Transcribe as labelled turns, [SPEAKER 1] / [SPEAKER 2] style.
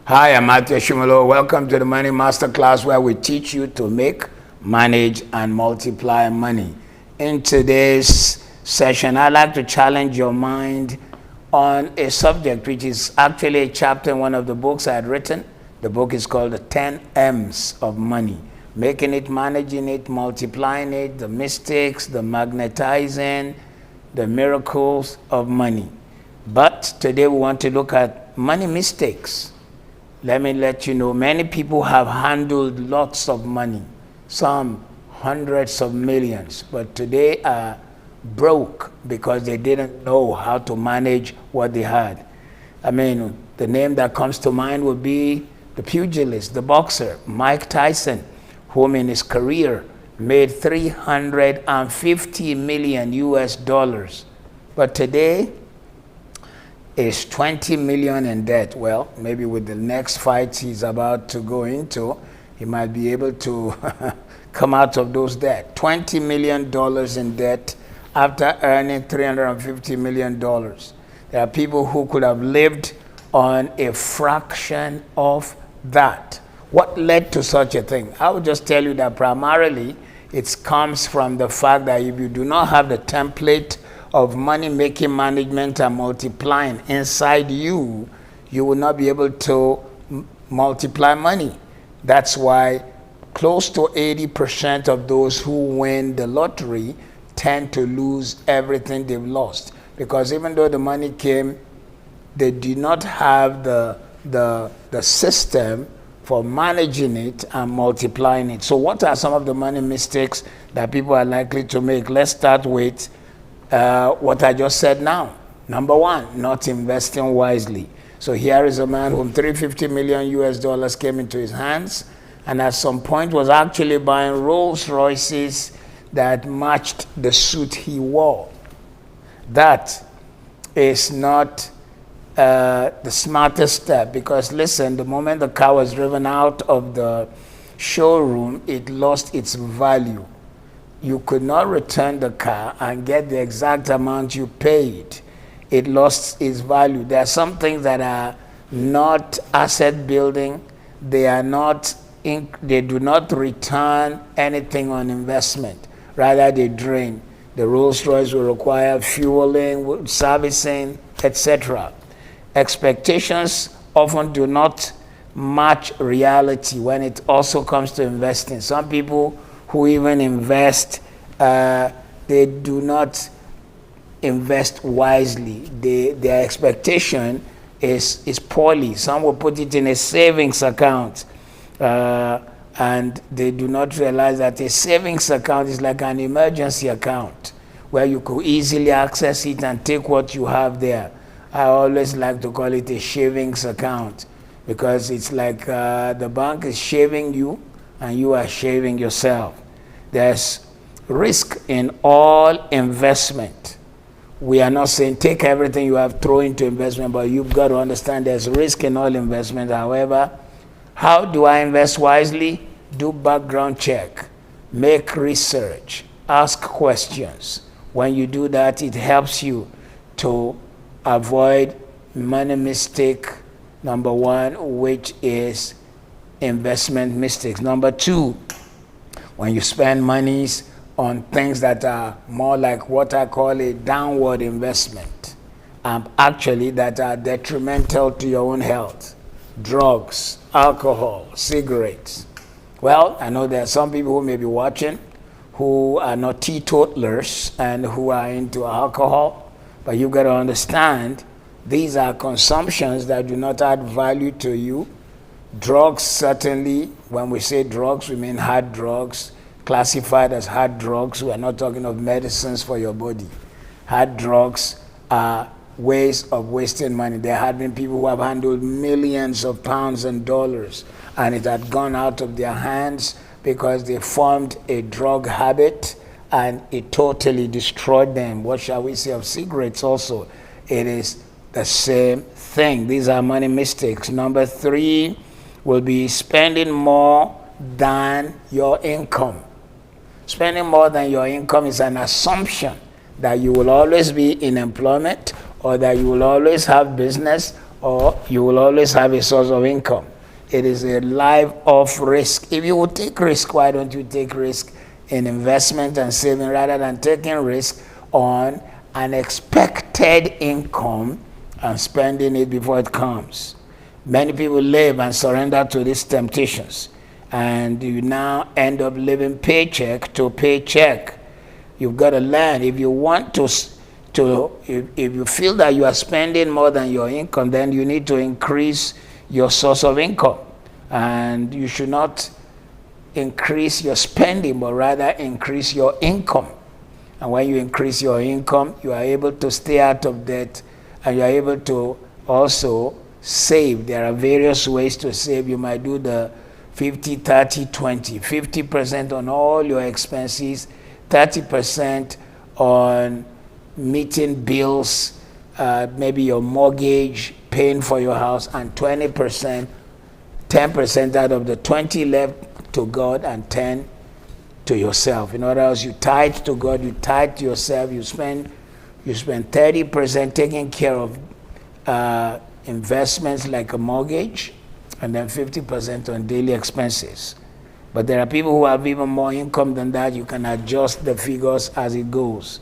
[SPEAKER 1] Hi, I'm Ashimolowo. Welcome to the Money Masterclass, where we teach you to make, manage, and multiply money. In today's session, I'd like to challenge your mind on a subject which is actually a chapter in one of the books I had written. The book is called The 10 M's of Money. Making it, managing it, multiplying it, the mistakes, the magnetizing, the miracles of money. But today we want to look at money mistakes. Let me let you know, many people have handled lots of money, some hundreds of millions, but today are broke because they didn't know how to manage what they had. I mean, the name that comes to mind would be the pugilist, the boxer, Mike Tyson, whom in his career made 350 million US dollars. But today, is 20 million in debt. Well, maybe with the next fight he's about to go into, he might be able to come out of those debt. $20 million in debt after earning $350 million. There are people who could have lived on a fraction of that. What led to such a thing? I would just tell you that primarily it comes from the fact that if you do not have the template of money making management and multiplying inside you, you will not be able to multiply money. That's why close to 80% of those who win the lottery tend to lose everything they've lost, because even though the money came, they did not have the system for managing it and multiplying it. So what are some of the money mistakes that people are likely to make? Let's start with what I just said now. Number one, not investing wisely. So here is a man whom 350 million US dollars came into his hands, and at some point was actually buying Rolls Royces that matched the suit he wore. That is not the smartest step, because listen, the moment the car was driven out of the showroom, it lost its value. You could not return the car and get the exact amount you paid. It lost its value. There are some things that are not asset building. They are not. They do not return anything on investment. Rather, they drain. The Rolls Royce will require fueling, servicing, etc. Expectations often do not match reality when it also comes to investing. Some people who even invest, they do not invest wisely. Their expectation is poorly. Some will put it in a savings account, and they do not realize that a savings account is like an emergency account where you could easily access it and take what you have there. I always like to call it a shavings account, because it's like the bank is shaving you and you are shaving yourself. There's risk in all investment. We are not saying take everything you have, throw into investment, but you've got to understand there's risk in all investment. However, how do I invest wisely? Do background check, make research, ask questions. When you do that, it helps you to avoid money mistake number one, which is investment mistakes. Number two, when you spend monies on things that are more like what I call a downward investment, actually that are detrimental to your own health, drugs, alcohol, cigarettes. Well, I know there are some people who may be watching who are not teetotalers and who are into alcohol, but you've got to understand these are consumptions that do not add value to you. Drugs, certainly, when we say drugs, we mean hard drugs, classified as hard drugs. We are not talking of medicines for your body. Hard drugs are ways of wasting money. There have been people who have handled millions of pounds and dollars, and it had gone out of their hands because they formed a drug habit, and it totally destroyed them. What shall we say of cigarettes also? It is the same thing. These are money mistakes. Number three will be spending more than your income. Spending more than your income is an assumption that you will always be in employment, or that you will always have business, or you will always have a source of income. It is a life of risk. If you will take risk, why don't you take risk in investment and saving rather than taking risk on an expected income and spending it before it comes? Many people live and surrender to these temptations, and you now end up living paycheck to paycheck. You've got to learn. If you want if you feel that you are spending more than your income, then you need to increase your source of income. And you should not increase your spending, but rather increase your income. And when you increase your income, you are able to stay out of debt, and you are able to also save. There are various ways to save. You might do the 50, 30, 20. 50% on all your expenses, 30% on meeting bills, maybe your mortgage, paying for your house, and 20%, 10% out of the 20 left to God and 10 to yourself. In other words, you tithe to God, you tithe to yourself, you spend 30% taking care of investments like a mortgage, and then 50% on daily expenses. But there are people who have even more income than that. You can adjust the figures as it goes.